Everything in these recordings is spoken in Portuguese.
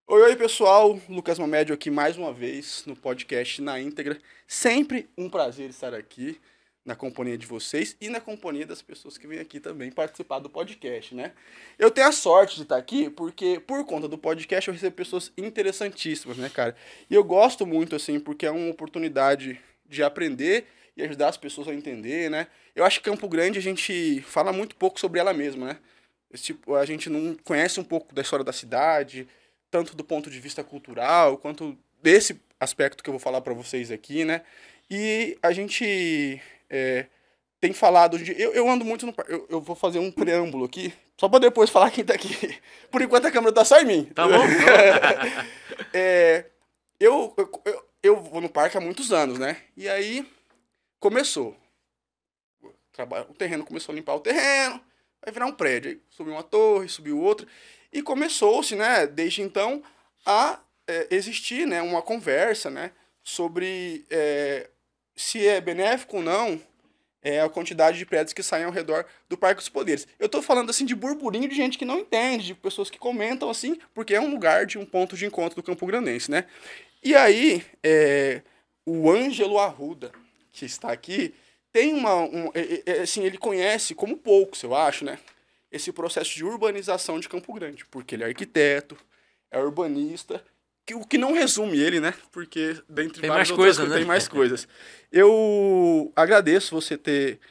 Oi, pessoal, Lucas Mamédio aqui mais uma vez no podcast Na Íntegra. Sempre um prazer estar aqui na companhia de vocês e na companhia das pessoas que vêm aqui também participar do podcast, né? Eu tenho a sorte de estar aqui porque, por conta do podcast, eu recebo pessoas interessantíssimas, né, cara? E eu gosto muito, assim, porque é uma oportunidade de aprender e ajudar as pessoas a entender, né? Eu acho que Campo Grande a gente fala muito pouco sobre ela mesma, né? Tipo, a gente não conhece um pouco da história da cidade, tanto do ponto de vista cultural, quanto desse aspecto que eu vou falar para vocês aqui, né? E a gente tem falado, eu ando muito no parque, eu vou fazer um preâmbulo aqui, só para depois falar quem tá aqui. Por enquanto a câmera tá só em mim. Tá bom? É, eu vou no parque há muitos anos, né? E aí começou. O terreno começou a limpar o terreno, vai virar um prédio. Aí subiu uma torre, subiu outra. E começou-se, né, desde então, a existir, né, uma conversa, né, sobre se é benéfico ou não a quantidade de prédios que saem ao redor do Parque dos Poderes. Eu tô falando, assim, de burburinho de gente que não entende, de pessoas que comentam, assim, porque é um lugar de um ponto de encontro do Campo Grandense, né? E aí, o Ângelo Arruda, que está aqui, tem assim, ele conhece como poucos, eu acho, né? Esse processo de urbanização de Campo Grande, porque ele é arquiteto, é urbanista, o que não resume ele, né? Porque dentre Tem várias mais outras coisa, coisas, né? tem mais coisas. Eu agradeço você ter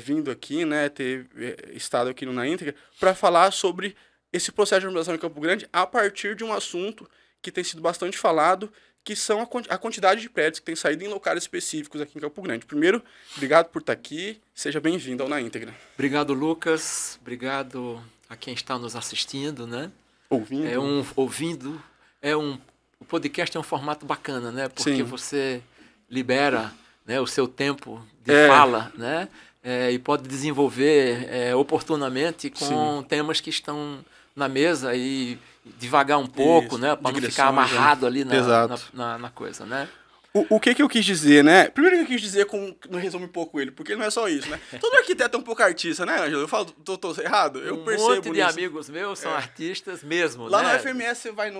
vindo aqui, né? Ter estado aqui no Na Íntegra, para falar sobre esse processo de urbanização em Campo Grande a partir de um assunto que tem sido bastante falado, que são a quantidade de prédios que tem saído em locais específicos aqui em Campo Grande. Primeiro, obrigado por estar aqui, seja bem-vindo ao Na Íntegra. Obrigado, Lucas. Obrigado a quem está nos assistindo, né? Ouvindo. Ouvindo. O podcast é um formato bacana, né? Porque Sim. você libera, né, o seu tempo de fala, né? E pode desenvolver oportunamente com Sim. temas que estão na mesa e devagar um pouco, Isso, né? Para não ficar digressões, amarrado ali Exato. na coisa, né? O que eu quis dizer, né? Primeiro que eu quis dizer, não resume um pouco ele, porque não é só isso, né? Todo arquiteto é um pouco artista, né, Ângelo? Eu falo, tô errado? Eu percebo Um monte de nisso. amigos meus são artistas mesmo, Lá né? na UFMS você vai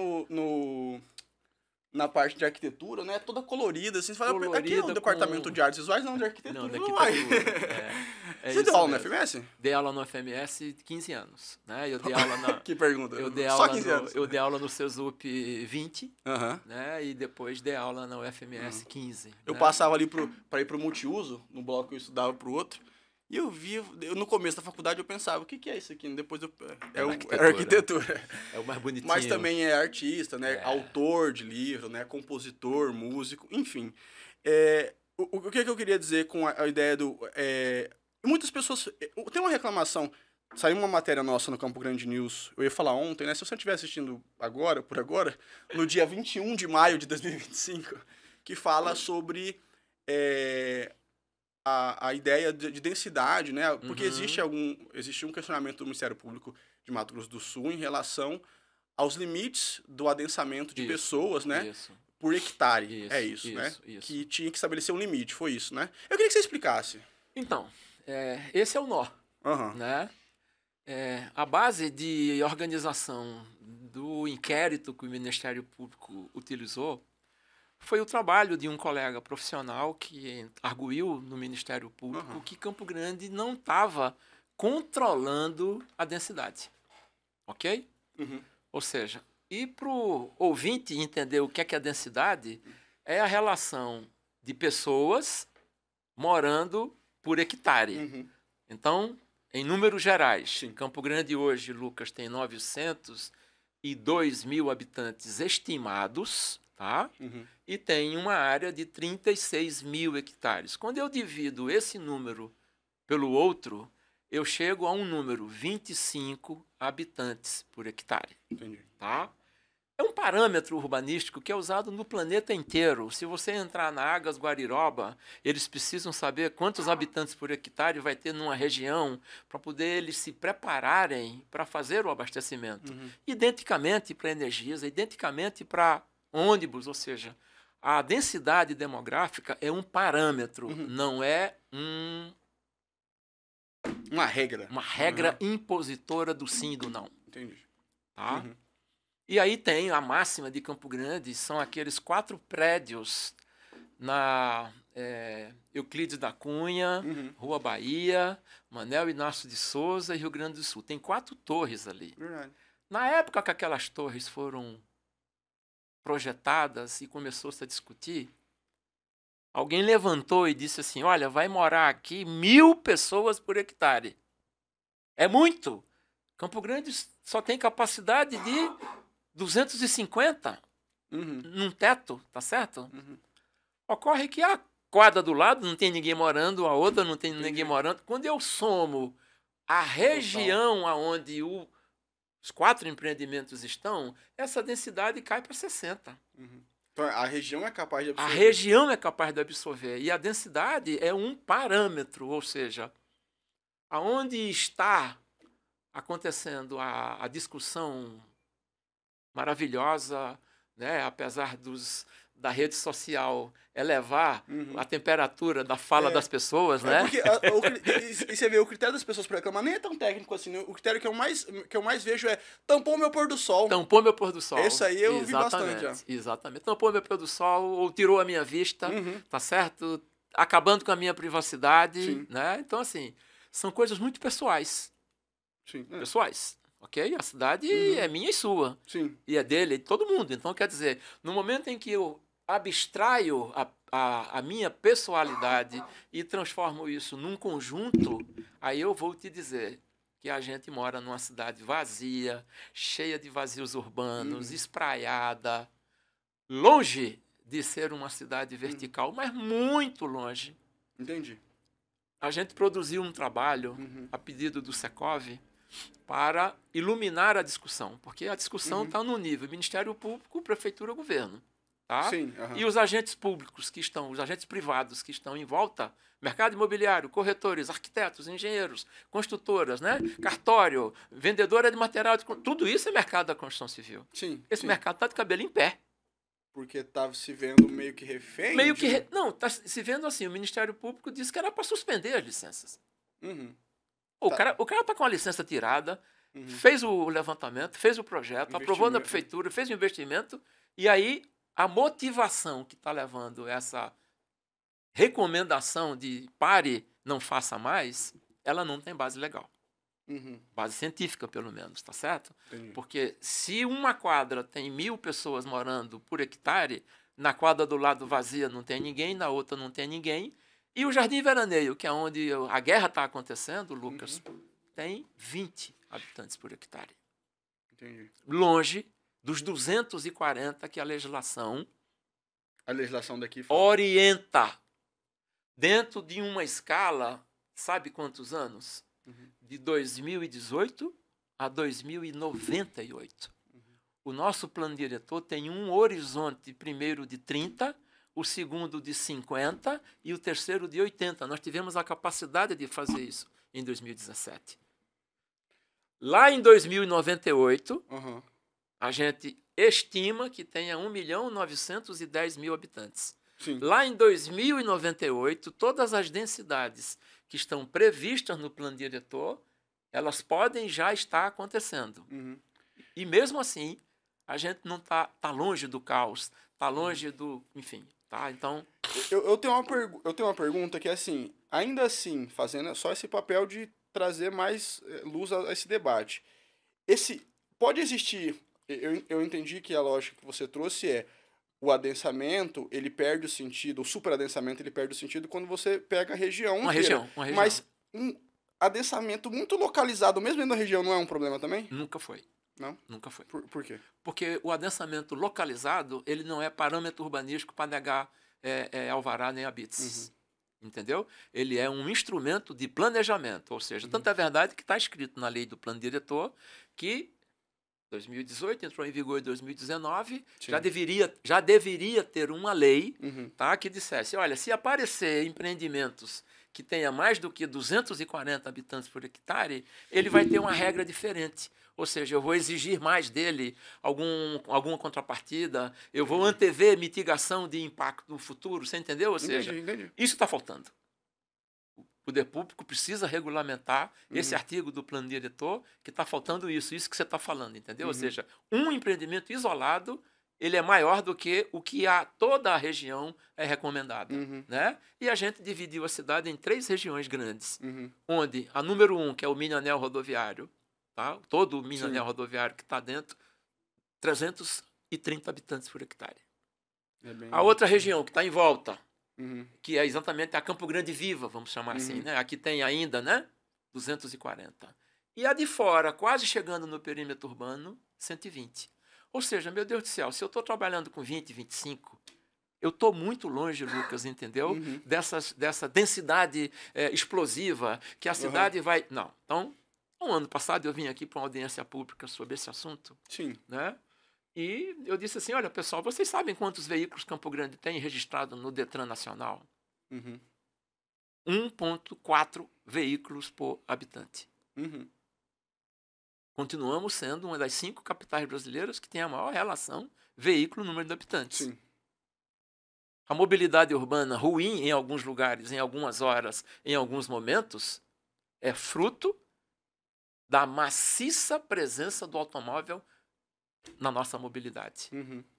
na parte de arquitetura, né? Toda colorida, assim. Você fala, aqui é o departamento de artes visuais, não de arquitetura. Não, de Não vai. arquitetura. Você deu aula na UFMS? Dei aula no FMS 15 anos, né? Eu dei aula na... Que pergunta. Eu dei Só aula 15 anos. Eu dei aula no CESUP 20, Aham. né? E depois dei aula na UFMS 15. Eu né? passava ali pra ir pro multiuso, no bloco eu estudava pro outro. E no começo da faculdade eu pensava, o que é isso aqui? Depois é arquitetura. É o mais bonitinho. Mas também é artista, né? É. Autor de livro, né? Compositor, músico, enfim. O que eu queria dizer com a ideia do... muitas pessoas... Tem uma reclamação. Saiu uma matéria nossa no Campo Grande News, eu ia falar ontem, né? Se você estiver assistindo agora, no dia 21 de maio de 2025, que fala sobre... a ideia de densidade, né? Porque existe um questionamento do Ministério Público de Mato Grosso do Sul em relação aos limites do adensamento de pessoas, né? Isso. Por hectare. Né? Isso. Que tinha que estabelecer um limite, foi isso, né? Eu queria que você explicasse. Então, esse é o nó, né? A base de organização do inquérito que o Ministério Público utilizou foi o trabalho de um colega profissional que arguiu no Ministério Público que Campo Grande não estava controlando a densidade. Ok? Ou seja, e para o ouvinte entender o que é densidade, é a relação de pessoas morando por hectare. Então, em números gerais, Campo Grande hoje, Lucas, tem 902 mil habitantes estimados, tá? E tem uma área de 36 mil hectares. Quando eu divido esse número pelo outro, eu chego a um número 25 habitantes por hectare. Entendi. Tá? É um parâmetro urbanístico que é usado no planeta inteiro. Se você entrar na Agas Guariroba, eles precisam saber quantos habitantes por hectare vai ter numa região para poder eles se prepararem para fazer o abastecimento. Identicamente para energias, identicamente para ônibus, ou seja, a densidade demográfica é um parâmetro, não é Uma regra. Uma regra impositora do sim e do não. Entendi. Tá? Uhum. E aí tem a máxima de Campo Grande, são aqueles 4 prédios na Euclides da Cunha, Rua Bahia, Manuel Inácio de Souza e Rio Grande do Sul. Tem 4 torres ali. Verdade. Na época que aquelas torres foram projetadas e começou-se a discutir, alguém levantou e disse assim, olha, vai morar aqui 1.000 pessoas por hectare. É muito. Campo Grande só tem capacidade de 250 num teto, tá certo? Ocorre que a quadra do lado não tem ninguém morando, a outra não tem ninguém morando. Quando eu somo a região onde os 4 empreendimentos estão, essa densidade cai para 60. Então, a região é capaz de absorver. A região é capaz de absorver. E a densidade é um parâmetro, ou seja, aonde está acontecendo a discussão maravilhosa, né, apesar da rede social elevar a temperatura da fala das pessoas, né? Porque e você vê, o critério das pessoas para reclamar nem é tão técnico assim, né? O critério que eu mais vejo é tampou meu pôr do sol. Tampou meu pôr do sol. Esse aí eu vi bastante já. Exatamente. Tampou meu pôr do sol ou tirou a minha vista, tá certo? Acabando com a minha privacidade, né? Então, assim, são coisas muito pessoais. Sim. Pessoais. Ok? A cidade é minha e sua. Sim. E é dele, de todo mundo. Então, quer dizer, no momento em que eu abstraio a minha pessoalidade e transformo isso num conjunto, aí eu vou te dizer que a gente mora numa cidade vazia, cheia de vazios urbanos, espraiada, longe de ser uma cidade vertical, mas muito longe. Entendi. A gente produziu um trabalho, a pedido do Secov, para iluminar a discussão, porque a discussão está no nível Ministério Público, Prefeitura, Governo. Tá? Sim, E os agentes públicos os agentes privados que estão em volta, mercado imobiliário, corretores, arquitetos, engenheiros, construtoras, né? Cartório, vendedora de material, tudo isso é mercado da construção civil. Sim. Esse mercado está de cabelo em pé. Porque estava se vendo meio que refém? Não, está se vendo assim, o Ministério Público disse que era para suspender as licenças. O cara está com a licença tirada, fez o levantamento, fez o projeto, aprovou na prefeitura, fez o investimento, e aí a motivação que está levando essa recomendação de pare, não faça mais, ela não tem base legal. Base científica, pelo menos, tá certo? Entendi. Porque se uma quadra tem 1.000 pessoas morando por hectare, na quadra do lado vazia não tem ninguém, na outra não tem ninguém, e o Jardim Veraneio, que é onde a guerra está acontecendo, Lucas, tem 20 habitantes por hectare. Entendi. Longe dos 240 que a legislação daqui fala. orienta dentro de uma escala, sabe quantos anos? De 2018 a 2098. O nosso plano diretor tem um horizonte, primeiro de 30, o segundo de 50 e o terceiro de 80. Nós tivemos a capacidade de fazer isso em 2017. Lá em 2098, a gente estima que tenha 1.910.000 habitantes. Sim. Lá em 2098, todas as densidades que estão previstas no plano diretor, elas podem já estar acontecendo. E mesmo assim, a gente não está longe do caos, está longe do... Enfim, tá? Então... Eu tenho uma pergunta que é assim, ainda assim, fazendo só esse papel de trazer mais luz a esse debate. Pode existir... Eu entendi que a lógica que você trouxe é o adensamento, ele perde o sentido, o superadensamento, ele perde o sentido quando você pega a região inteira. Uma região. Mas um adensamento muito localizado, mesmo dentro da região, não é um problema também? Nunca foi. Não? Nunca foi. Por quê? Porque o adensamento localizado, ele não é parâmetro urbanístico para negar alvará nem habites. Entendeu? Ele é um instrumento de planejamento, ou seja, tanto é verdade que está escrito na lei do plano diretor que 2018, entrou em vigor em 2019, já deveria ter uma lei tá, que dissesse, olha, se aparecer empreendimentos que tenha mais do que 240 habitantes por hectare, ele vai ter uma regra diferente. Ou seja, eu vou exigir mais dele alguma contrapartida, eu vou antever mitigação de impacto no futuro, você entendeu? Ou seja, entendi. Isso está faltando. O poder público precisa regulamentar esse artigo do plano diretor, que está faltando isso que você está falando, entendeu? Ou seja, um empreendimento isolado, ele é maior do que o que toda a região é recomendada. Né? E a gente dividiu a cidade em 3 regiões grandes, onde a número 1, que é o mini-anel rodoviário, tá? Todo o mini-anel rodoviário que está dentro, 330 habitantes por hectare. A outra região que está em volta, que é exatamente a Campo Grande Viva, vamos chamar assim, né? Aqui tem ainda, né? 240. E a de fora, quase chegando no perímetro urbano, 120. Ou seja, meu Deus do céu, se eu estou trabalhando com 20, 25, eu estou muito longe, Lucas, entendeu? Dessa densidade explosiva que a cidade vai... Não. Então, um ano passado eu vim aqui para uma audiência pública sobre esse assunto. Sim. Né? E eu disse assim, olha, pessoal, vocês sabem quantos veículos Campo Grande tem registrado no Detran Nacional? 1,4 veículos por habitante. Continuamos sendo uma das 5 capitais brasileiras que tem a maior relação veículo-número de habitantes. Sim. A mobilidade urbana ruim em alguns lugares, em algumas horas, em alguns momentos, é fruto da maciça presença do automóvel na nossa mobilidade.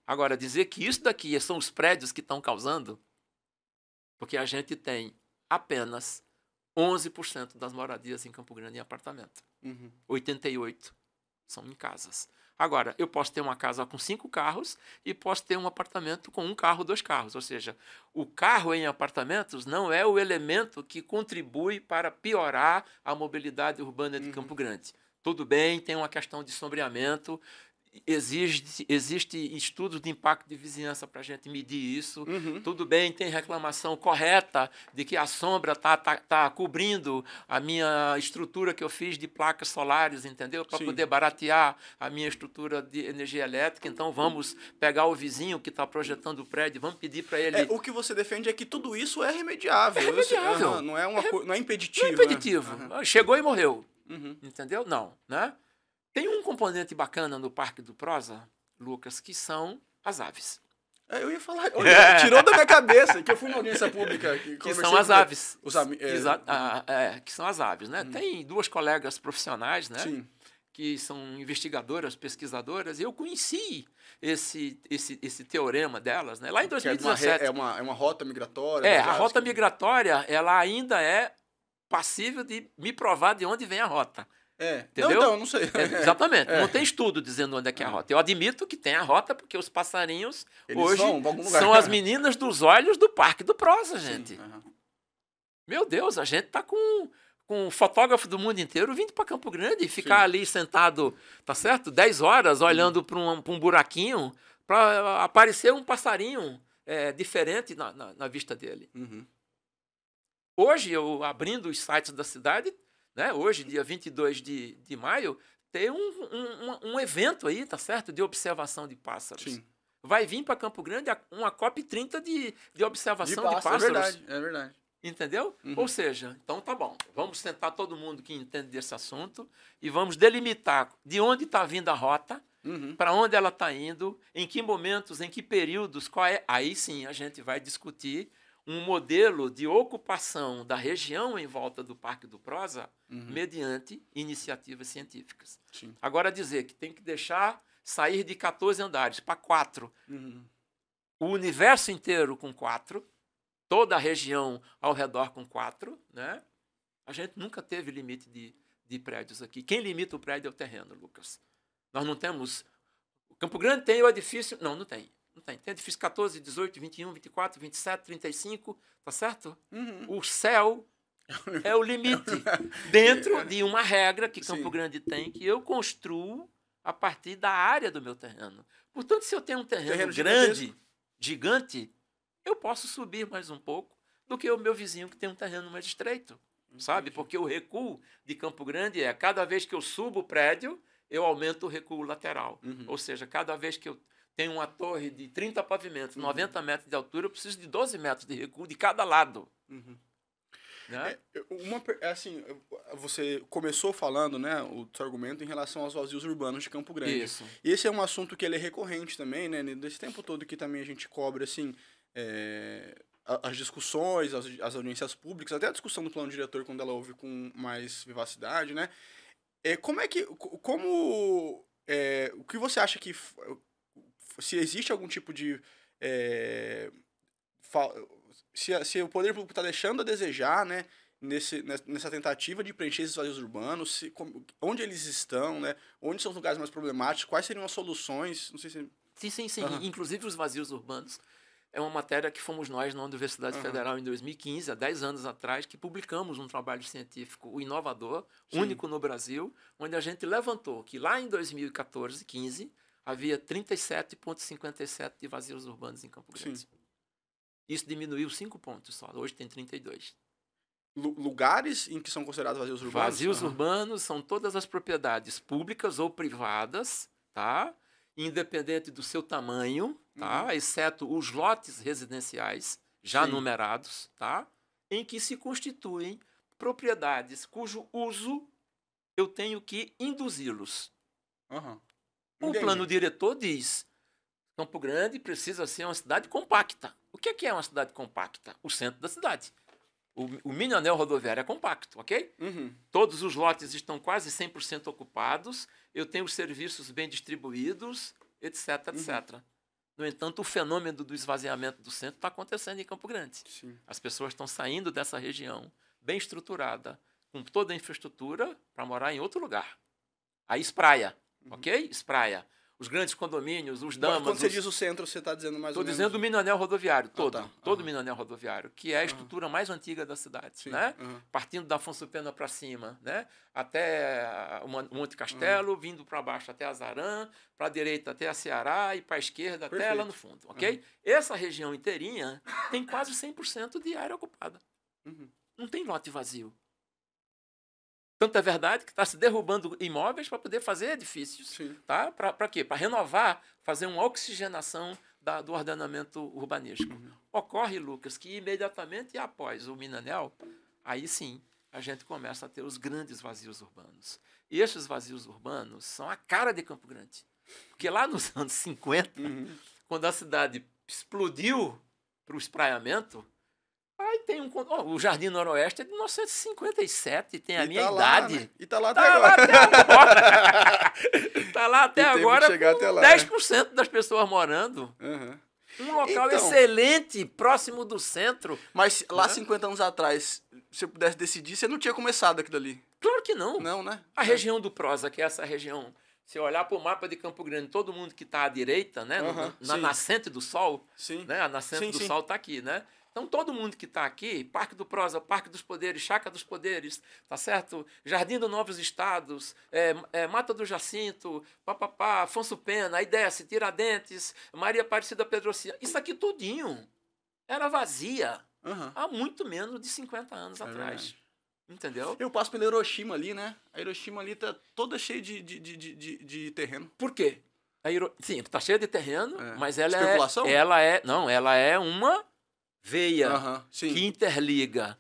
Agora, dizer que isso daqui são os prédios que estão causando, porque a gente tem apenas 11% das moradias em Campo Grande em apartamento. 88% são em casas. Agora, eu posso ter uma casa com 5 carros e posso ter um apartamento com 1 carro, 2 carros. Ou seja, o carro em apartamentos não é o elemento que contribui para piorar a mobilidade urbana de Campo Grande. Tudo bem, tem uma questão de sombreamento, existe estudos de impacto de vizinhança para a gente medir isso. Tudo bem, tem reclamação correta de que a sombra tá cobrindo a minha estrutura que eu fiz de placas solares, entendeu? Para poder baratear a minha estrutura de energia elétrica. Então, vamos pegar o vizinho que está projetando o prédio, vamos pedir para ele... O que você defende é que tudo isso é remediável. É remediável. Não é impeditivo. Não é impeditivo. Né? Chegou e morreu. Entendeu? Não, né? Tem um componente bacana no Parque do Prosa, Lucas, que são as aves. Eu ia falar, olha, tirou da minha cabeça, que eu fui na audiência pública. Que são as aves. Que são as aves, né? Tem 2 colegas profissionais, né? Sim. Que são investigadoras, pesquisadoras, e eu conheci esse teorema delas, né? Lá em 2017. É uma rota migratória. A rota migratória, ela ainda é passível de me provar de onde vem a rota. Entendeu? Não, não sei. Exatamente. Não tem estudo dizendo onde é que é a rota. Eu admito que tem a rota porque os passarinhos hoje são as meninas dos olhos do Parque do Prosa, gente. Meu Deus, a gente tá com um fotógrafo do mundo inteiro vindo para Campo Grande e ficar ali sentado, tá certo? 10 horas olhando para um buraquinho para aparecer um passarinho diferente na vista dele. Hoje, eu abrindo os sites da cidade, né? Hoje, dia 22 de maio, tem um evento aí, tá certo? De observação de pássaros. Sim. Vai vir para Campo Grande uma COP30 de observação de pássaros. É verdade. Entendeu? Ou seja, então tá bom. Vamos sentar todo mundo que entende desse assunto e vamos delimitar de onde está vindo a rota, para onde ela está indo, em que momentos, em que períodos, qual é. Aí sim a gente vai discutir um modelo de ocupação da região em volta do Parque do Prosa mediante iniciativas científicas. Sim. Agora, dizer que tem que deixar sair de 14 andares para 4, o universo inteiro com 4, toda a região ao redor com 4, né? A gente nunca teve limite de prédios aqui. Quem limita o prédio é o terreno, Lucas. Nós não temos... O Campo Grande tem o edifício... Não tem. Não tem. Tem edifício 14, 18, 21, 24, 27, 35, tá certo? O céu é o limite. Dentro de uma regra que Campo Grande tem, que eu construo a partir da área do meu terreno. Portanto, se eu tenho um terreno grande, gigante, eu posso subir mais um pouco do que o meu vizinho que tem um terreno mais estreito. Sabe? Porque o recuo de Campo Grande cada vez que eu subo o prédio, eu aumento o recuo lateral. Ou seja, cada vez que eu tenho uma torre de 30 pavimentos, 90 metros de altura, eu preciso de 12 metros de recuo de cada lado. Né? Assim, você começou falando, né, o seu argumento em relação aos vazios urbanos de Campo Grande. Isso. E esse é um assunto que ele é recorrente também, né, desse tempo todo que também a gente cobre, assim, as discussões, as audiências públicas, até a discussão do plano diretor, quando ela ouve com mais vivacidade, né? O que você acha que... Se existe algum tipo de... se o poder público está deixando a desejar, né? Nessa tentativa de preencher esses vazios urbanos, onde eles estão, né? Onde são os lugares mais problemáticos, quais seriam as soluções, não sei se... Sim. Uhum. Inclusive os vazios urbanos é uma matéria que fomos nós na Universidade Federal em 2015, há 10 anos atrás, que publicamos um trabalho científico, o inovador, único no Brasil, onde a gente levantou que lá em 2014, 15, havia 37,57 de vazios urbanos em Campo Grande. Sim. Isso diminuiu 5 pontos só, hoje tem 32. Lugares em que são considerados vazios urbanos? Vazios urbanos são todas as propriedades públicas ou privadas, tá? Independente do seu tamanho, tá? Exceto os lotes residenciais já numerados, tá? Em que se constituem propriedades cujo uso eu tenho que induzi-los. O plano diretor diz: Campo Grande precisa ser uma cidade compacta. O que é uma cidade compacta? O centro da cidade. O mini anel rodoviário é compacto, ok? Todos os lotes estão quase 100% ocupados, eu tenho os serviços bem distribuídos, etc, etc. No entanto, o fenômeno do esvaziamento do centro está acontecendo em Campo Grande. Sim. As pessoas estão saindo dessa região bem estruturada, com toda a infraestrutura, para morar em outro lugar. Aí espraia, ok? Espraia. Os grandes condomínios, os damas... Quando você diz o centro, você está dizendo mais ou menos... Estou dizendo o mini anel rodoviário, todo. Todo o mini anel rodoviário, que é a estrutura mais antiga da cidade. Né? Partindo da Afonso Pena para cima, né? Até o Monte Castelo, vindo para baixo até Azarã, para a direita até a Ceará e para a esquerda até lá no fundo. Ok? Essa região inteirinha tem quase 100% de área ocupada. Não tem lote vazio. Tanto é verdade que está se derrubando imóveis para poder fazer edifícios. Tá? Para quê? Para renovar, fazer uma oxigenação do ordenamento urbanístico. Ocorre, Lucas, que imediatamente após o Minanel, aí sim a gente começa a ter os grandes vazios urbanos. E esses vazios urbanos são a cara de Campo Grande. Porque lá nos anos 50, quando a cidade explodiu para o espraiamento, aí tem o Jardim Noroeste é de 1957, tem a minha idade. Né? E está lá até agora. Está lá até agora com até lá, 10% das pessoas morando. Um local excelente, próximo do centro. Mas lá 50 anos atrás, se você pudesse decidir, você não tinha começado aquilo ali? Claro que não. Não, né? A região do Prosa, que é essa região... Se olhar para o mapa de Campo Grande, todo mundo que está à direita, né? Na nascente do sol, né? A nascente do sol está aqui, né? Então, todo mundo que está aqui, Parque do Prosa, Parque dos Poderes, Chácara dos Poderes, tá certo? Jardim dos Novos Estados, Mata do Jacinto, Afonso Pena, aí desce, Tiradentes, Maria Aparecida Pedrocinha. Isso aqui tudinho era vazia há muito menos de 50 anos atrás. Verdade. Entendeu? Eu passo pela Hiroshima ali, né? A Hiroshima ali tá toda cheia de terreno. Por quê? Sim, tá cheia de terreno, mas ela especulação? Ela é uma veia que interliga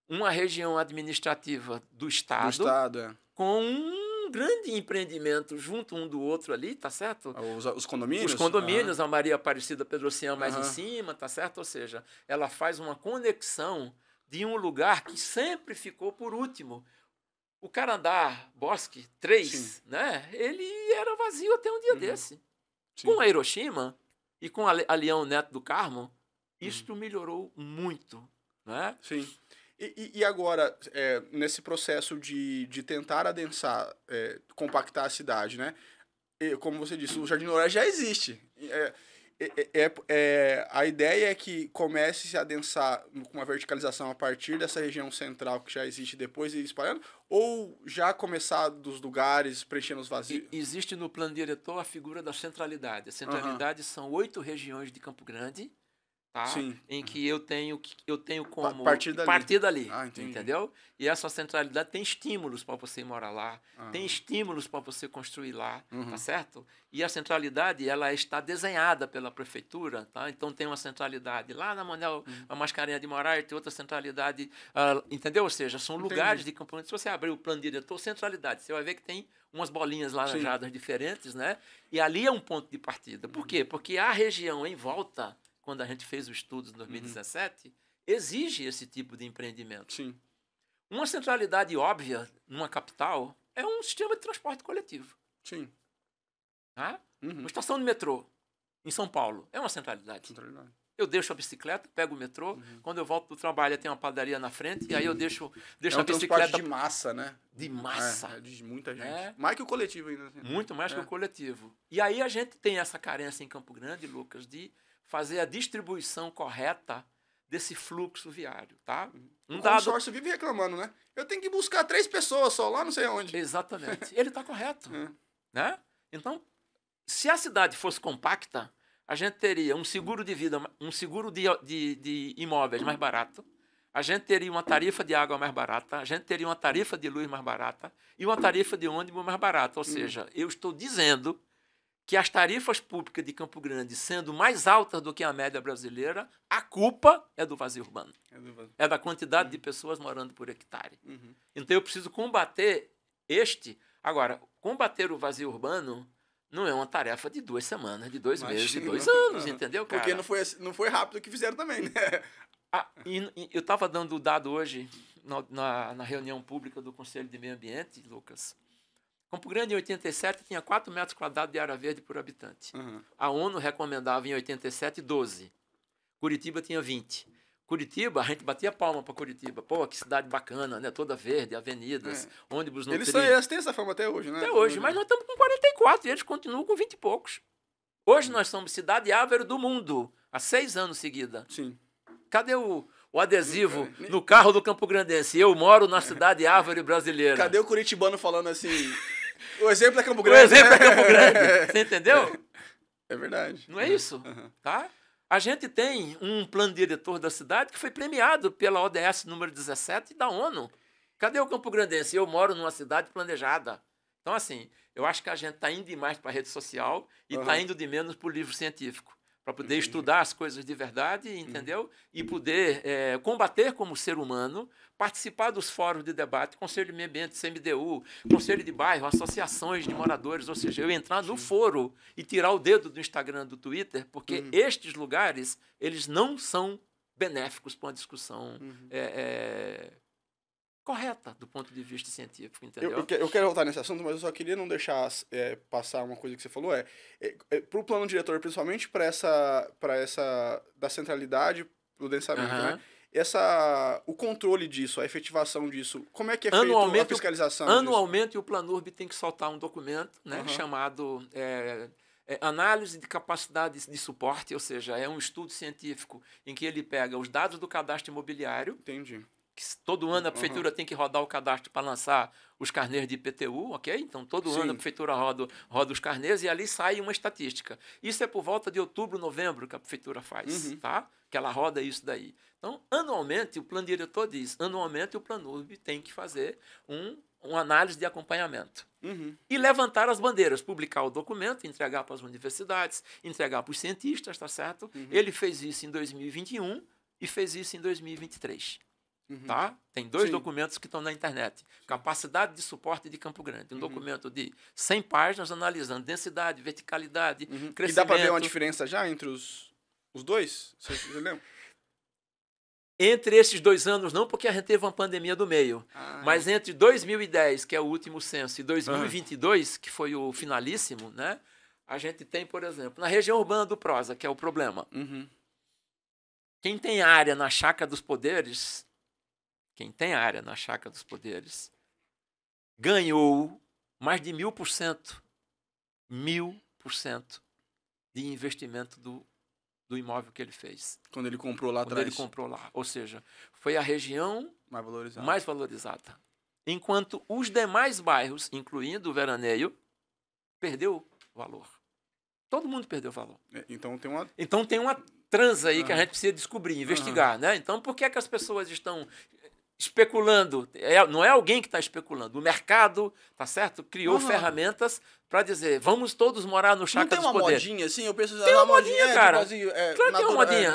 uma região administrativa do Estado, com um grande empreendimento junto um do outro ali, tá certo? Os condomínios? Os condomínios, a Maria Aparecida Pedrocinha mais em cima, tá certo? Ou seja, ela faz uma conexão de um lugar que sempre ficou por último. O Carandá Bosque 3, né? Ele era vazio até um dia desse. Com a Hiroshima e com a Leão Neto do Carmo, isto melhorou muito. Né? Sim. E agora, nesse processo de tentar adensar, compactar a cidade, né? Como você disse, o Jardim Noroeste já existe. A ideia é que comece a adensar com uma verticalização a partir dessa região central que já existe, depois ir espalhando, ou já começar dos lugares, preenchendo os vazios? Existe no plano diretor a figura da centralidade. A centralidade são 8 regiões de Campo Grande, tá? Em que eu tenho como partir dali, entendeu? E essa centralidade tem estímulos para você morar lá, tem estímulos para você construir lá, tá certo? E a centralidade, ela está desenhada pela prefeitura, tá? Então tem uma centralidade lá na Manuel a Mascarenhas de Moraes, tem outra centralidade, entendeu? Ou seja, são lugares de Campo Grande. Se você abrir o plano diretor, centralidade, você vai ver que tem umas bolinhas laranjadas diferentes, né? E ali é um ponto de partida. Por quê? Porque a região em volta quando a gente fez o estudo em 2017, exige esse tipo de empreendimento. Sim. Uma centralidade óbvia numa capital é um sistema de transporte coletivo. Sim. Tá? Uma estação de metrô em São Paulo é uma centralidade. Eu deixo a bicicleta, pego o metrô, quando eu volto do trabalho tem uma padaria na frente, e aí eu deixo a bicicleta... transporte de massa, né? De massa. De muita gente. Mais que o coletivo ainda. Assim. Muito mais que o coletivo. E aí a gente tem essa carência em Campo Grande, Lucas, de fazer a distribuição correta desse fluxo viário, tá? O consórcio vive reclamando, né? Eu tenho que buscar 3 pessoas só lá, não sei onde. Exatamente. Ele está correto. Né? Então, se a cidade fosse compacta, a gente teria um seguro de vida, um seguro de imóveis mais barato, a gente teria uma tarifa de água mais barata, a gente teria uma tarifa de luz mais barata e uma tarifa de ônibus mais barata. Ou seja, eu estou dizendo que as tarifas públicas de Campo Grande, sendo mais altas do que a média brasileira, a culpa é do vazio urbano. É da quantidade de pessoas morando por hectare. Então, eu preciso combater Agora, combater o vazio urbano não é uma tarefa de 2 semanas, de 2 meses, de 2 anos, entendeu, cara? Porque não foi rápido que fizeram também, né? Eu estava dando o dado hoje na reunião pública do Conselho de Meio Ambiente, Lucas. Campo Grande, em 87, tinha 4 metros quadrados de área verde por habitante. A ONU recomendava, em 87, 12. Curitiba tinha 20. Curitiba, a gente batia palma para Curitiba. Pô, que cidade bacana, né? Toda verde, avenidas, ônibus no trilho. Eles têm essa fama até hoje, né? Até hoje, mas nós estamos com 44 e eles continuam com 20 e poucos. Hoje nós somos cidade árvore do mundo, há 6 anos seguida. Sim. Cadê o adesivo no carro do Campo Grandense? Eu moro na cidade árvore brasileira. Cadê o curitibano falando assim? O exemplo é Campo Grande. O exemplo é Campo Grande. Você entendeu? É verdade. Não é isso? Tá? A gente tem um plano diretor da cidade que foi premiado pela ODS número 17 da ONU. Cadê o Campo Grandense? Eu moro numa cidade planejada. Então, assim, eu acho que a gente está indo demais para a rede social e está indo de menos para o livro científico, para poder estudar as coisas de verdade, entendeu? E poder combater como ser humano, participar dos fóruns de debate, Conselho de Meio Ambiente, CMDU, Conselho de Bairro, associações de moradores, ou seja, eu entrar no foro e tirar o dedo do Instagram, do Twitter, porque estes lugares, eles não são benéficos para uma discussão correta do ponto de vista científico, entendeu? Eu quero voltar nesse assunto, mas eu só queria não deixar passar uma coisa que você falou, para o plano diretor, principalmente para essa da centralidade, do densamento, né? O controle disso, a efetivação disso, como é que é feito a fiscalização anualmente disso? O Planurb tem que soltar um documento, né, chamado Análise de Capacidade de Suporte, ou seja, é um estudo científico em que ele pega os dados do cadastro imobiliário. Entendi. Que todo ano a prefeitura tem que rodar o cadastro para lançar os carnês de IPTU, ok? Então, todo ano a prefeitura roda os carnês e ali sai uma estatística. Isso é por volta de outubro, novembro que a prefeitura faz, tá? Que ela roda isso daí. Então, anualmente, o plano diretor diz, anualmente o Planurb tem que fazer uma análise de acompanhamento. E levantar as bandeiras, publicar o documento, entregar para as universidades, entregar para os cientistas, tá certo? Ele fez isso em 2021 e fez isso em 2023. Tá? Tem 2 documentos que estão na internet. Capacidade de suporte de Campo Grande. Um documento de 100 páginas analisando densidade, verticalidade, crescimento. E dá para ver uma diferença já entre os dois? Você lembra? Entre esses 2 anos não, porque a gente teve uma pandemia do meio. Mas entre 2010, que é o último censo, e 2022, que foi o finalíssimo, né? A gente tem, por exemplo, na região urbana do Prosa, que é o problema. Quem tem área na Chácara dos Poderes... ganhou mais de 1000%. 1000% de investimento do imóvel que ele fez. Quando ele comprou lá atrás. Quando ele comprou lá. Ou seja, foi a região mais valorizada. Enquanto os demais bairros, incluindo o Veraneio, perdeu valor. Todo mundo perdeu valor. Então tem uma transa aí que a gente precisa descobrir, investigar, né? Então, por que as pessoas estão especulando? Não é alguém que está especulando. O mercado, tá certo? Criou ferramentas para dizer, vamos todos morar no Chácara dos Poderes. Não tem uma modinha assim? Eu penso, tem uma modinha, cara. Claro que tem uma modinha.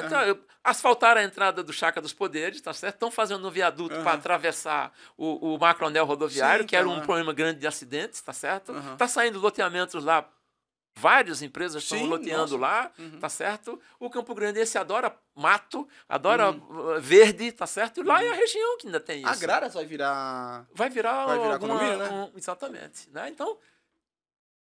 Asfaltaram a entrada do Chácara dos Poderes, tá certo? Estão fazendo um viaduto para atravessar o macroanel rodoviário, que era um problema grande de acidentes, tá certo? Tá saindo loteamentos lá várias empresas estão loteando lá, tá certo? O Campo Grandense adora mato, adora verde, tá certo? E lá é a região que ainda tem isso. A Agrárias vai virar condomínio, né? Exatamente. Né? Então,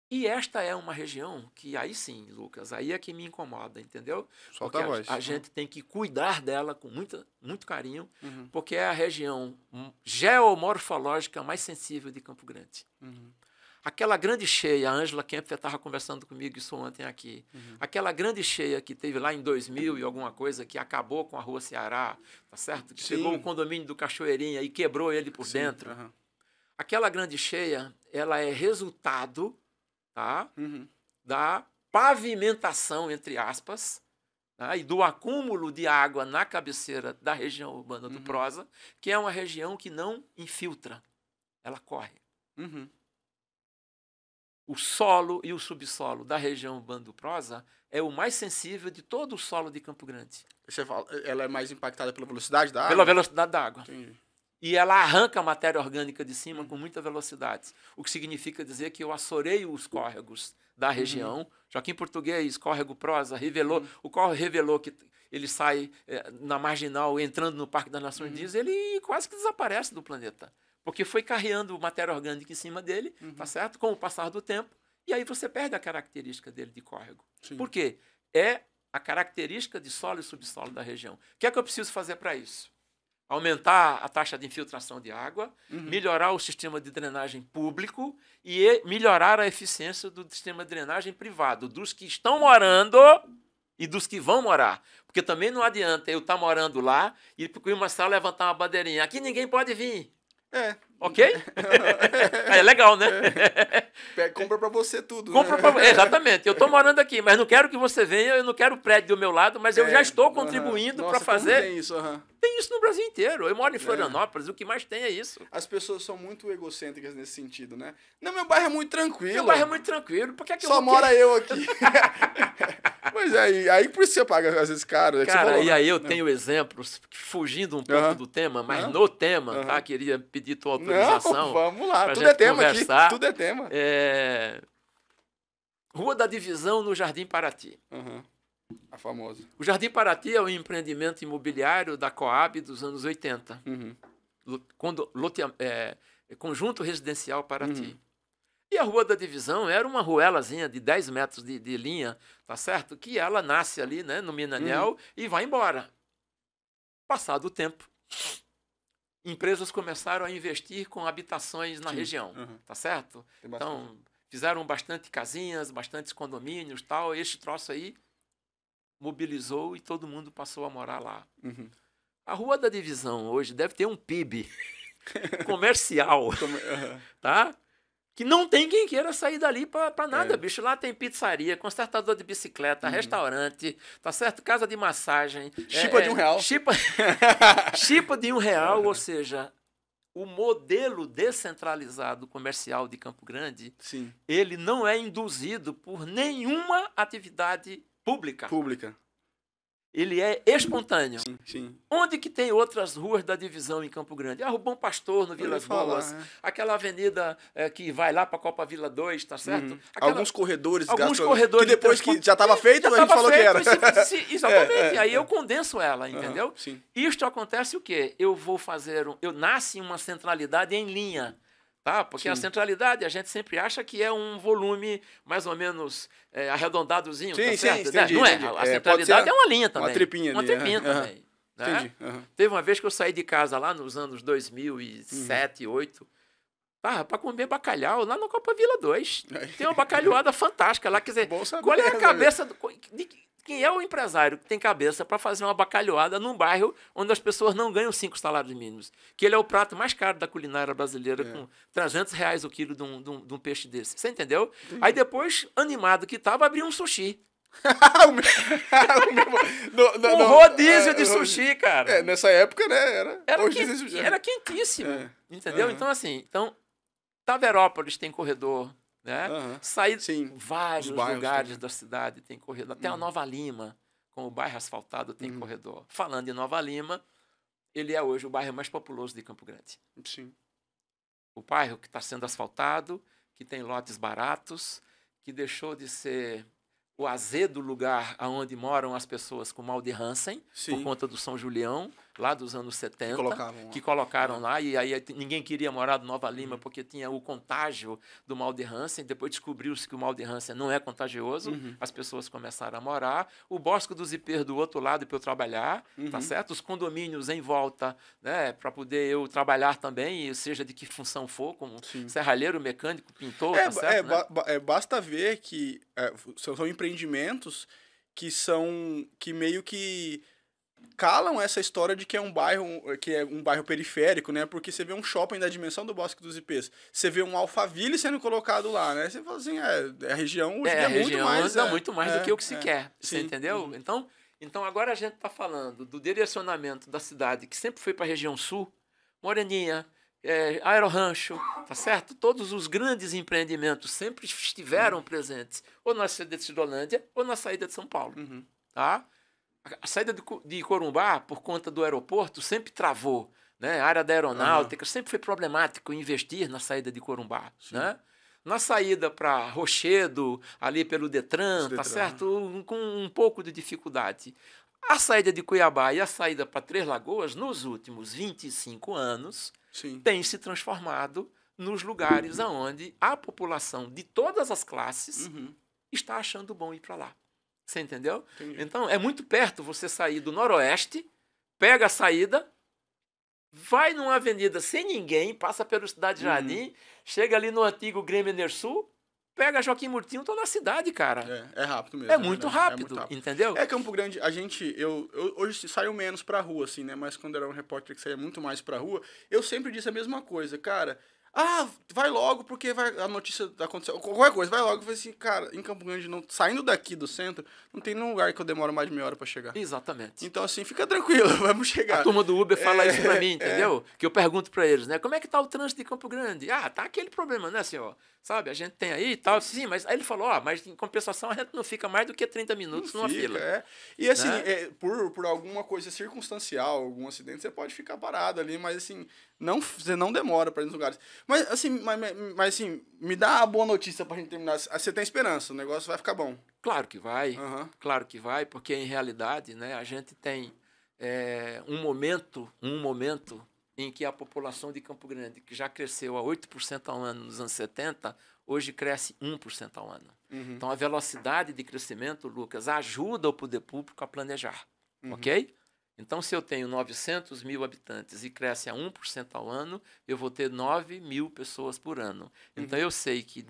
e esta é uma região que aí sim, Lucas, aí é que me incomoda, entendeu? Solta a voz. A gente tem que cuidar dela com muito carinho, porque é a região geomorfológica mais sensível de Campo Grande. Aquela grande cheia, a Ângela Kempfer estava conversando comigo isso ontem aqui, aquela grande cheia que teve lá em 2000 e alguma coisa, que acabou com a Rua Ceará, tá certo? Que pegou o condomínio do Cachoeirinha e quebrou ele por dentro. Aquela grande cheia, ela é resultado, tá? Da pavimentação, entre aspas, tá? E do acúmulo de água na cabeceira da região urbana do Prosa, que é uma região que não infiltra, ela corre. O solo e o subsolo da região urbana do Prosa é o mais sensível de todo o solo de Campo Grande. Você fala, ela é mais impactada pela velocidade da água? Pela velocidade da água. Entendi. E ela arranca a matéria orgânica de cima com muita velocidade, o que significa dizer que eu assoreio os córregos da região. Já que em português, córrego Prosa, revelou, o córrego revelou que ele sai na marginal, entrando no Parque das Nações Unidas, ele quase que desaparece do planeta, porque foi carreando matéria orgânica em cima dele, tá certo? Com o passar do tempo, e aí você perde a característica dele de córrego. Por quê? É a característica de solo e subsolo da região. O que é que eu preciso fazer para isso? Aumentar a taxa de infiltração de água, melhorar o sistema de drenagem público e melhorar a eficiência do sistema de drenagem privado, dos que estão morando e dos que vão morar. Porque também não adianta eu estar morando lá e começar a levantar uma bandeirinha. Aqui ninguém pode vir. Ok? É legal, né? Compra para você tudo. Exatamente. Eu estou morando aqui, mas não quero que você venha, eu não quero o prédio do meu lado, mas eu já estou contribuindo para fazer. Tem isso, Tem isso no Brasil inteiro. Eu moro em Florianópolis, o que mais tem é isso. As pessoas são muito egocêntricas nesse sentido, né? Não, meu bairro é muito tranquilo. Meu bairro é muito tranquilo. Por que é que só mora eu aqui? Mas aí por isso você paga às vezes caro. Cara, e aí eu tenho exemplos, fugindo um pouco do tema, mas no tema, tá? Queria pedir tua autorização. Não, vamos lá, tudo é tema conversar. Aqui, tudo é tema. Rua da Divisão, no Jardim Paraty. A famosa. O Jardim Paraty é um empreendimento imobiliário da Coab dos anos 80. Conjunto Residencial Paraty. E a Rua da Divisão era uma ruelazinha de 10 metros de linha, tá certo? Que ela nasce ali, né, no Minanel e vai embora. Passado o tempo, empresas começaram a investir com habitações na região, tá certo? Então, fizeram bastante casinhas, bastantes condomínios, tal. Este troço aí mobilizou e todo mundo passou a morar lá. A Rua da Divisão hoje deve ter um PIB comercial, tá? Que não tem quem queira sair dali para nada, bicho. Lá tem pizzaria, consertador de bicicleta, restaurante, tá certo? Casa de massagem. Chipa de R$1. Chipa de R$1, ou seja, o modelo descentralizado comercial de Campo Grande, ele não é induzido por nenhuma atividade pública. Ele é espontâneo. Onde que tem outras ruas da Divisão em Campo Grande? A Rua Bom Pastor, no Vilas Boas. Aquela avenida que vai lá para a Copa Vila 2, tá certo? Alguns corredores. Que depois que já estava feito, a gente falou que era. Exatamente. Aí eu condenso ela, entendeu? Isto acontece o quê? Eu nasce uma centralidade em linha. Tá? Porque a centralidade, a gente sempre acha que é um volume mais ou menos arredondadozinho, tá certo? Entendi, não é? A centralidade é uma linha também. Uma tripinha ali. Também. Né? Teve uma vez que eu saí de casa lá nos anos 2007, 2008, para comer bacalhau lá na Copa Vila 2. Tem uma bacalhoada fantástica lá. Quer dizer, qual é a cabeça de quem é o empresário que tem cabeça para fazer uma bacalhoada num bairro onde as pessoas não ganham 5 salários mínimos? Que ele é o prato mais caro da culinária brasileira, com R$300 o quilo de um peixe desse. Você entendeu? Aí depois, animado que estava, abriu um sushi. Um rodízio de sushi, cara. Nessa época, né? Era quentíssimo. Entendeu? Então, assim, Taverópolis tem corredor. Né? Sair vários lugares da cidade tem corredor. Até a Nova Lima, com o bairro asfaltado, tem corredor. Falando em Nova Lima, ele é hoje o bairro mais populoso de Campo Grande. O bairro que está sendo asfaltado, que tem lotes baratos, que deixou de ser o azedo lugar onde moram as pessoas com mal de Hansen, por conta do São Julião, lá dos anos 70, que colocaram lá, e aí ninguém queria morar no Nova Lima porque tinha o contágio do mal de Hansen, depois descobriu-se que o mal de Hansen não é contagioso, as pessoas começaram a morar, o Bosque dos Ipês do outro lado para eu trabalhar, tá certo? Os condomínios em volta, né, para poder eu trabalhar também, seja de que função for, como serralheiro, mecânico, pintor, tá certo? Basta ver que são empreendimentos que meio que calam essa história de que é um bairro periférico, né? Porque você vê um shopping da dimensão do Bosque dos Ipês, você vê um Alphaville sendo colocado lá, né? Você fala assim, a região hoje é muito mais... muito mais do que o que se quer, você entendeu? Então agora a gente está falando do direcionamento da cidade, que sempre foi para a região sul, Moreninha, Aerorancho, tá certo? Todos os grandes empreendimentos sempre estiveram presentes, ou na saída de Cidolândia, ou na saída de São Paulo, tá? A saída de Corumbá, por conta do aeroporto, sempre travou, né? A área da aeronáutica, sempre foi problemático investir na saída de Corumbá, né? Na saída para Rochedo, ali pelo Detran, tá certo? Com um pouco de dificuldade. A saída de Cuiabá e a saída para Três Lagoas, nos últimos 25 anos, tem se transformado nos lugares onde a população de todas as classes está achando bom ir para lá. Você entendeu? Entendi. Então, é muito perto você sair do noroeste, pega a saída, vai numa avenida sem ninguém, passa pelo Cidade Jardim, chega ali no antigo Grêmio Enersul, pega Joaquim Murtinho, tô na cidade, cara. É rápido mesmo. É muito rápido, entendeu? Campo Grande, eu hoje saio menos pra rua, assim, né? Mas quando era um repórter que saía muito mais pra rua, eu sempre disse a mesma coisa, cara. Vai logo, porque a notícia aconteceu. Qualquer coisa, vai logo. Eu falei assim, cara, em Campo Grande, saindo daqui do centro, não tem nenhum lugar que eu demoro mais de meia hora pra chegar. Exatamente. Então, assim, fica tranquilo, vamos chegar. A turma do Uber fala isso pra mim, entendeu? Que eu pergunto pra eles, né? Como é que tá o trânsito de Campo Grande? Tá aquele problema, né, senhor? Sabe, a gente tem aí e tal. Sim, mas aí ele falou, mas em compensação a gente não fica mais do que 30 minutos numa fila. E assim, né? Por alguma coisa circunstancial, algum acidente, você pode ficar parado ali, mas assim, você não demora para ir nos lugares. Mas assim, me dá a boa notícia pra gente terminar. Você tem esperança, o negócio vai ficar bom. Claro que vai, claro que vai, porque em realidade, né, a gente tem um momento em que a população de Campo Grande, que já cresceu a 8% ao ano nos anos 70, hoje cresce 1% ao ano. Então, a velocidade de crescimento, Lucas, ajuda o poder público a planejar, ok? Então, se eu tenho 900 mil habitantes e cresce a 1% ao ano, eu vou ter 9 mil pessoas por ano. Então, eu sei que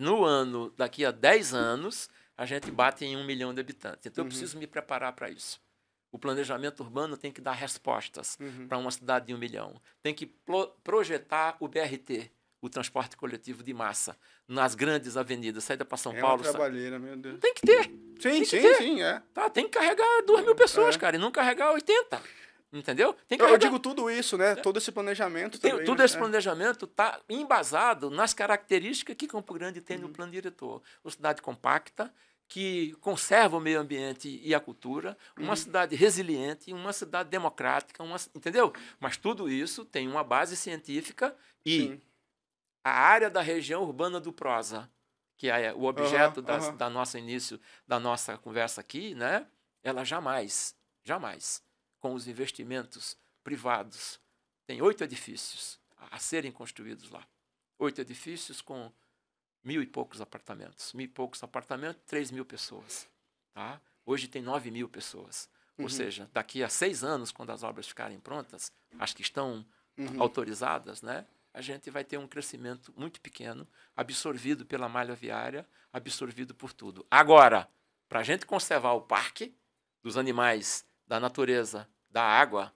daqui a 10 anos, a gente bate em 1 milhão de habitantes. Então, eu preciso me preparar para isso. O planejamento urbano tem que dar respostas para uma cidade de 1 milhão. Tem que projetar o BRT, o transporte coletivo de massa, nas grandes avenidas, saída para São Paulo. É uma trabalheira, meu Deus. Tem que ter. Sim. Tá, tem que carregar 2 mil pessoas, cara, e não carregar 80. Entendeu? Eu digo tudo isso, né? Todo esse planejamento também. Todo esse planejamento está embasado nas características que Campo Grande tem no plano diretor. Uma cidade compacta, que conserva o meio ambiente e a cultura, uma cidade resiliente, uma cidade democrática, entendeu? Mas tudo isso tem uma base científica e a área da região urbana do Prosa, que é o objeto da nossa início, da nossa conversa aqui, né? Ela jamais, com os investimentos privados, tem 8 edifícios a serem construídos lá. 8 edifícios com 1.000 e poucos apartamentos. 1.000 e poucos apartamentos, 3 mil pessoas. Tá? Hoje tem 9 mil pessoas. Ou seja, daqui a 6 anos, quando as obras ficarem prontas, as que estão autorizadas, né, a gente vai ter um crescimento muito pequeno, absorvido pela malha viária, absorvido por tudo. Agora, para a gente conservar o parque dos animais, da natureza, da água,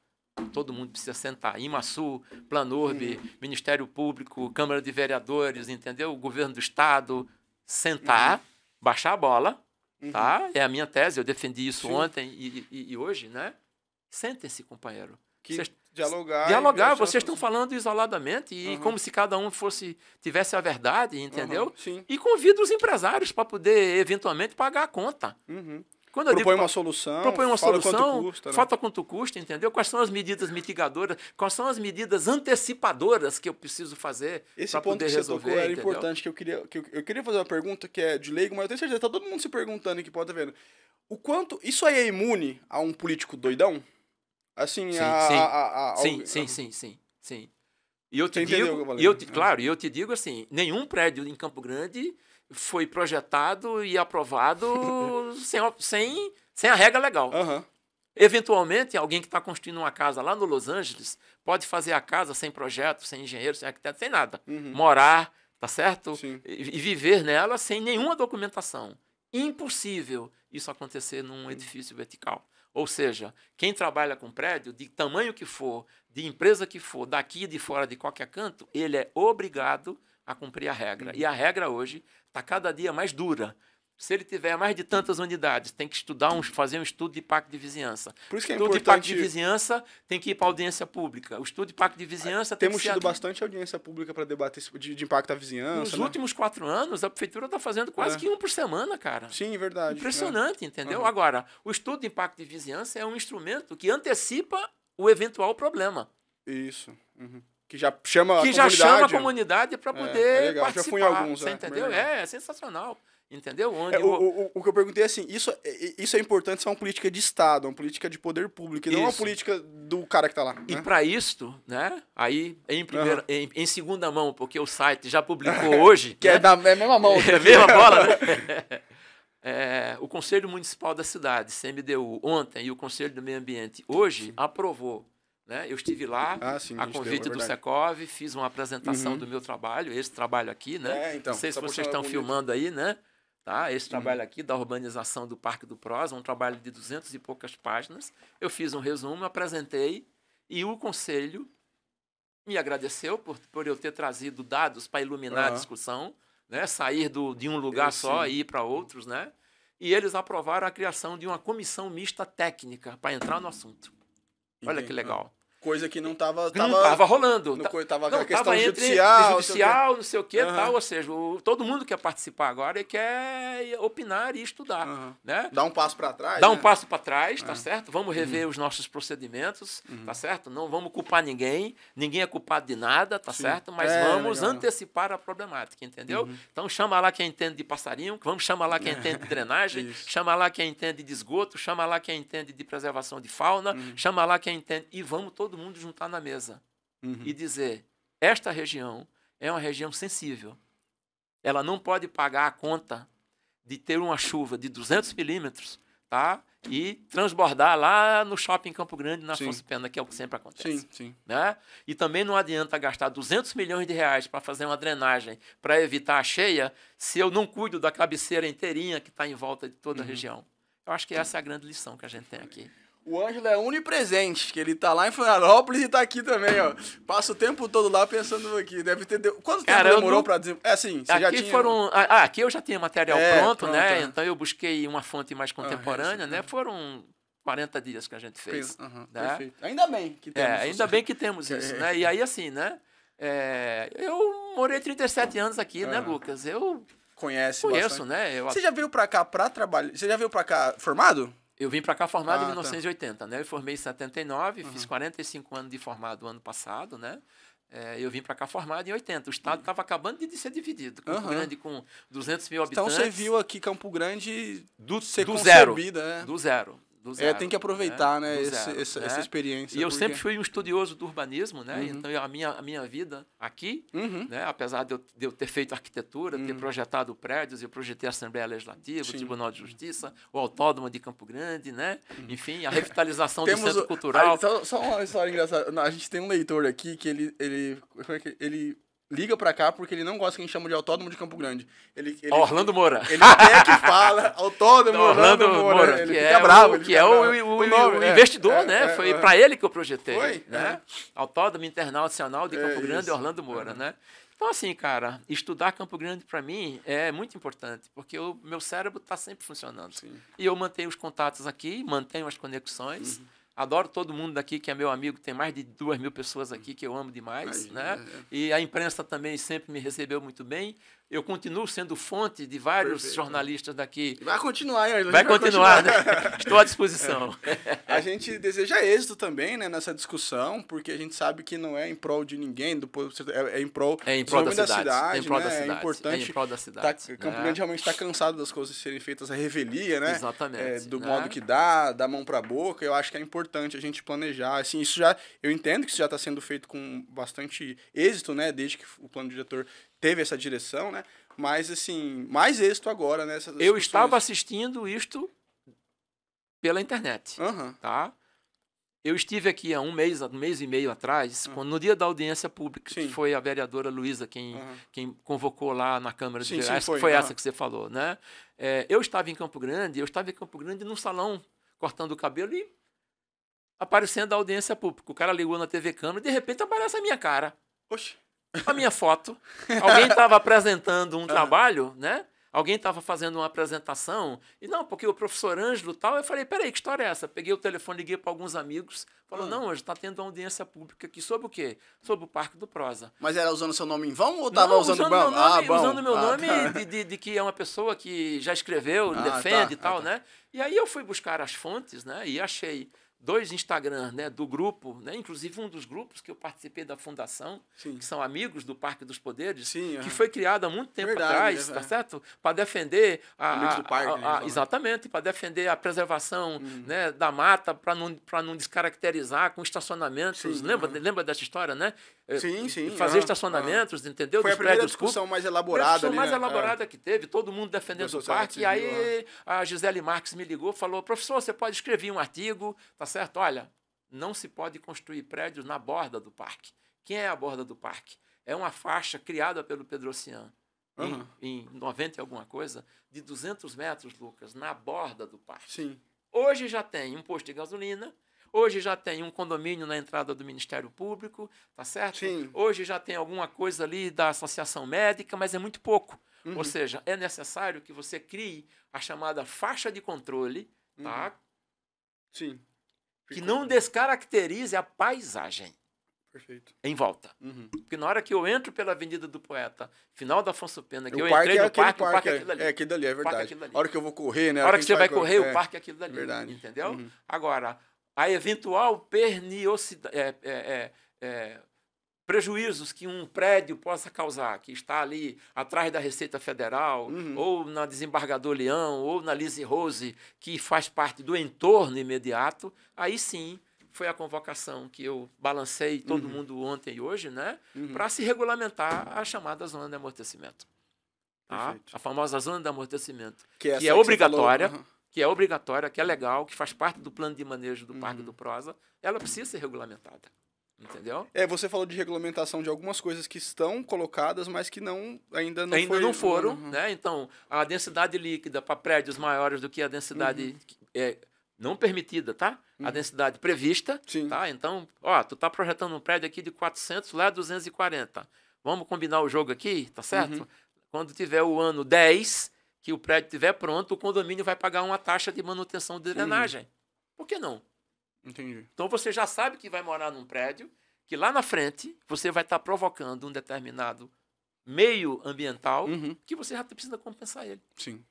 todo mundo precisa sentar. IMASU, Planurb, Ministério Público, Câmara de Vereadores, entendeu? O governo do Estado, sentar, baixar a bola, tá? É a minha tese, eu defendi isso ontem e hoje, né? Sentem-se, companheiro. Dialogar, vocês estão falando isoladamente e como se cada um tivesse a verdade, entendeu? E convido os empresários para poder, eventualmente, pagar a conta. Propõe uma solução, quanto custa, né? falta quanto custa, entendeu? Quais são as medidas mitigadoras, quais são as medidas antecipadoras que eu preciso fazer para poder resolver, era importante, que eu queria fazer uma pergunta que é de leigo, mas eu tenho certeza que tá todo mundo se perguntando aqui, pode estar vendo. O quanto isso aí é imune a um político doidão? Assim, sim. E eu te digo assim, nenhum prédio em Campo Grande foi projetado e aprovado sem a regra legal. Uhum. Eventualmente, alguém que está construindo uma casa lá no Los Angeles pode fazer a casa sem projeto, sem engenheiro, sem arquiteto, sem nada. Uhum. Morar, tá certo? Sim. E viver nela sem nenhuma documentação. Impossível isso acontecer num edifício vertical. Ou seja, quem trabalha com prédio, de tamanho que for, de empresa que for, daqui e de fora, de qualquer canto, ele é obrigado a cumprir a regra. E a regra hoje está cada dia mais dura. Se ele tiver mais de tantas unidades, tem que fazer um estudo de impacto de vizinhança. Por isso que é estudo importante... de impacto de vizinhança tem que ir para a audiência pública. O estudo de impacto de vizinhança tem que ser... Temos tido bastante audiência pública para debater de impacto da vizinhança. Nos últimos 4 anos, a prefeitura está fazendo quase que um por semana, cara. Sim, verdade. Impressionante, entendeu? Agora, o estudo de impacto de vizinhança é um instrumento que antecipa o eventual problema. Isso. Que já chama a comunidade para poder participar. Já fui em alguns, você entendeu? É sensacional. Entendeu? O que eu perguntei é assim, isso é importante, isso é uma política de Estado, uma política de poder público, e não uma política do cara que está lá. E para isso, né, aí em segunda mão, porque o site já publicou hoje... que né? É a mesma mão. É a mesma bola, né? O Conselho Municipal da cidade, CMDU, ontem, e o Conselho do Meio Ambiente, hoje, aprovou. Né? Eu estive lá, a convite do Secov, fiz uma apresentação do meu trabalho, esse trabalho aqui, né? Então, não sei se vocês estão filmando aí, né? Tá? Esse trabalho aqui da urbanização do Parque do Prosa, um trabalho de 200 e poucas páginas. Eu fiz um resumo, apresentei, e o Conselho me agradeceu por eu ter trazido dados para iluminar a discussão, né? Sair de um lugar só e ir para outros, né? E eles aprovaram a criação de uma comissão mista técnica para entrar no assunto. Olha que legal. Coisa que não estava rolando. Estava a questão judicial, não sei o quê, tal. Ou seja, todo mundo quer participar agora e quer opinar e estudar. Né? Dá um passo para trás. Dá um passo para trás, tá certo? Vamos rever os nossos procedimentos, tá certo? Não vamos culpar ninguém é culpado de nada, tá certo? Mas vamos antecipar a problemática, entendeu? Então chama lá quem entende de passarinho, vamos chamar lá quem entende de drenagem, chama lá quem entende de esgoto, chama lá quem entende de preservação de fauna, chama lá quem entende... E vamos todo mundo juntar na mesa e dizer, esta região é uma região sensível. Ela não pode pagar a conta de ter uma chuva de 200 milímetros, tá? E transbordar lá no shopping Campo Grande, na Afonso Pena, que é o que sempre acontece. Né? E também não adianta gastar 200 milhões de reais para fazer uma drenagem para evitar a cheia se eu não cuido da cabeceira inteirinha que está em volta de toda a região. Eu acho que essa é a grande lição que a gente tem aqui. O Ângelo é onipresente, que ele tá lá em Florianópolis e tá aqui também, ó. Passa o tempo todo lá pensando aqui. Deve ter... Quanto tempo demorou para dizer... Assim, você já tinha... Aqui eu já tinha material pronto, né? Então eu busquei uma fonte mais contemporânea, né? Foram 40 dias que a gente fez. Né? Perfeito. Ainda bem que temos isso. Ainda bem que temos isso, né? E aí, assim, né? Eu morei 37 anos aqui, né, Lucas? Eu conheço, bastante. Né? Você já veio para cá para trabalhar? Você já veio para cá formado? Eu vim para cá formado em 1980, né? Eu formei em 79, fiz 45 anos de formado ano passado, né? Eu vim para cá formado em 80. O estado estava acabando de ser dividido. Campo Grande com 200 mil habitantes. Então você viu aqui Campo Grande do zero. Né? Do zero. Tem que aproveitar, né? Essa experiência. E eu sempre fui um estudioso do urbanismo, né? Então a minha vida aqui, né? Apesar de eu ter feito arquitetura, ter projetado prédios, eu projetei a Assembleia Legislativa, o Tribunal de Justiça, o Autódromo de Campo Grande, né? Enfim, a revitalização do Centro Cultural. Só uma história engraçada. A gente tem um leitor aqui que ele liga pra cá porque ele não gosta que a gente chama de Autódromo de Campo Grande. Orlando Moura. Ele quer que fala Autódromo Orlando Moura. Ele fica bravo. Que é o investidor, né? Foi pra ele que eu projetei. Né? Autódromo Internacional de Campo Grande, Orlando Moura, né? Então, assim, cara, estudar Campo Grande para mim é muito importante, porque o meu cérebro está sempre funcionando. E eu mantenho os contatos aqui, mantenho as conexões. Adoro todo mundo daqui que é meu amigo, tem mais de 2.000 pessoas aqui que eu amo demais, né? E a imprensa também sempre me recebeu muito bem. eu continuo sendo fonte de vários jornalistas daqui. Vai continuar, hein, Vai continuar, né? Estou à disposição. A gente deseja êxito também, né, nessa discussão, porque a gente sabe que não é em prol de ninguém, é em prol da cidade, em prol da cidade. É importante. É em prol da cidade. Campo Grande realmente está cansado das coisas serem feitas à revelia, né? Exatamente. Do modo que dá, da mão para a boca. Eu acho que é importante a gente planejar. Assim, eu entendo que isso já está sendo feito com bastante êxito, né? Desde que o plano diretor teve essa direção, né? Mas, assim, mais êxito agora, né? Eu estava assistindo isto pela internet, tá? Eu estive aqui há um mês e meio atrás, no dia da audiência pública, que foi a vereadora Luísa quem convocou lá na Câmara de Vereadores. Foi essa que você falou, né? Eu estava em Campo Grande num salão, cortando o cabelo e aparecendo a audiência pública. O cara ligou na TV Câmara e, de repente, aparece a minha cara. Oxe. A minha foto. Alguém estava apresentando um trabalho, né? Alguém estava fazendo uma apresentação. E não, porque o professor Ângelo tal. Eu falei, peraí, que história é essa? Peguei o telefone, liguei para alguns amigos. Falou, não, Ângelo, está tendo uma audiência pública aqui. Sobre o quê? Sobre o Parque do Prosa. Mas era usando seu nome em vão ou estava usando o meu nome? Usando meu nome de que é uma pessoa que já escreveu, defende e tal, né? E aí eu fui buscar as fontes, né? E achei 2 Instagram, né, do grupo, né, inclusive um dos grupos que eu participei da fundação, que são amigos do Parque dos Poderes, que foi criado há muito tempo atrás, tá certo? Para defender exatamente, para defender a preservação, né, da mata, para não descaracterizar com estacionamentos. Lembra dessa história, né? Fazer estacionamentos, entendeu? Foi a primeira discussão mais elaborada. A discussão mais elaborada que teve, todo mundo defendendo o parque. E aí a Gisele Marques me ligou, falou, professor, você pode escrever um artigo, tá certo? Olha, não se pode construir prédios na borda do parque. Quem é a borda do parque? É uma faixa criada pelo Pedrocian em 90 e alguma coisa, de 200 metros, Lucas, na borda do parque. Hoje já tem um posto de gasolina, hoje já tem um condomínio na entrada do Ministério Público, tá certo? Hoje já tem alguma coisa ali da Associação Médica, mas é muito pouco. Ou seja, é necessário que você crie a chamada faixa de controle, tá? Que não descaracterize a paisagem. Perfeito. Em volta. Porque na hora que eu entro pela Avenida do Poeta, final da Afonso Pena, que eu entrei no parque, o parque é aquilo dali. É aquilo dali, é verdade. A hora que eu vou correr, né? A hora que você vai correr, o parque é aquilo dali. Verdade. Entendeu? Agora, a eventual prejuízos que um prédio possa causar, que está ali atrás da Receita Federal, ou na Desembargador Leão, ou na Lise Rose, que faz parte do entorno imediato, aí sim foi a convocação que eu balancei todo mundo ontem e hoje, né, para se regulamentar a chamada zona de amortecimento. Tá? A famosa zona de amortecimento, que é obrigatória, que é legal, que faz parte do plano de manejo do Parque do Prosa, ela precisa ser regulamentada. Entendeu? Você falou de regulamentação de algumas coisas que estão colocadas, mas que ainda não foram. Né? Então, a densidade líquida para prédios maiores do que a densidade não permitida, tá? A densidade prevista. Tá? Então, tu tá projetando um prédio aqui de 400, lá 240. Vamos combinar o jogo aqui, tá certo? Quando tiver o ano 10, que o prédio estiver pronto, o condomínio vai pagar uma taxa de manutenção de drenagem. Por que não? Entendi. Então você já sabe que vai morar num prédio, que lá na frente você vai estar provocando um determinado meio ambiental que você já precisa compensar ele.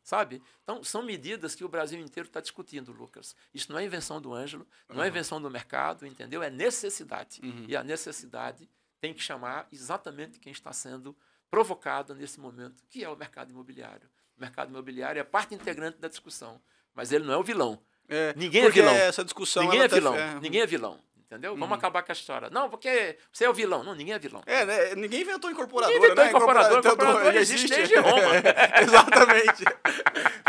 Sabe? Então são medidas que o Brasil inteiro está discutindo, Lucas. Isso não é invenção do Ângelo, não é invenção do mercado, entendeu? É necessidade. E a necessidade tem que chamar exatamente quem está sendo provocado nesse momento, que é o mercado imobiliário. O mercado imobiliário é parte integrante da discussão, mas ele não é o vilão. Ninguém é vilão. Essa discussão ninguém é vilão. Ninguém é vilão. Entendeu? Vamos acabar com a história. Não, porque você é o vilão. Não, ninguém é vilão. Né? Ninguém inventou incorporadora, incorporador existe desde Roma. Exatamente.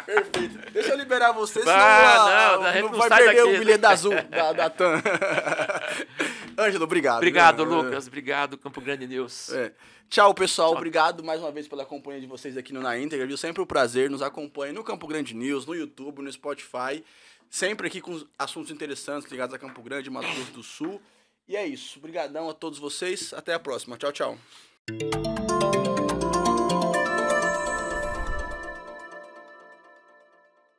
Perfeito. Deixa eu liberar você, senão não vai perder o bilhete azul da TAM. Ângelo, obrigado. Obrigado, Lucas. Obrigado, Campo Grande News. Tchau, pessoal. Tchau. Obrigado mais uma vez pela companhia de vocês aqui no Na Íntegra. Viu? Sempre um prazer. Nos acompanhe no Campo Grande News, no YouTube, no Spotify. Sempre aqui com assuntos interessantes ligados a Campo Grande, Mato Grosso do Sul. E é isso. Obrigadão a todos vocês. Até a próxima. Tchau, tchau.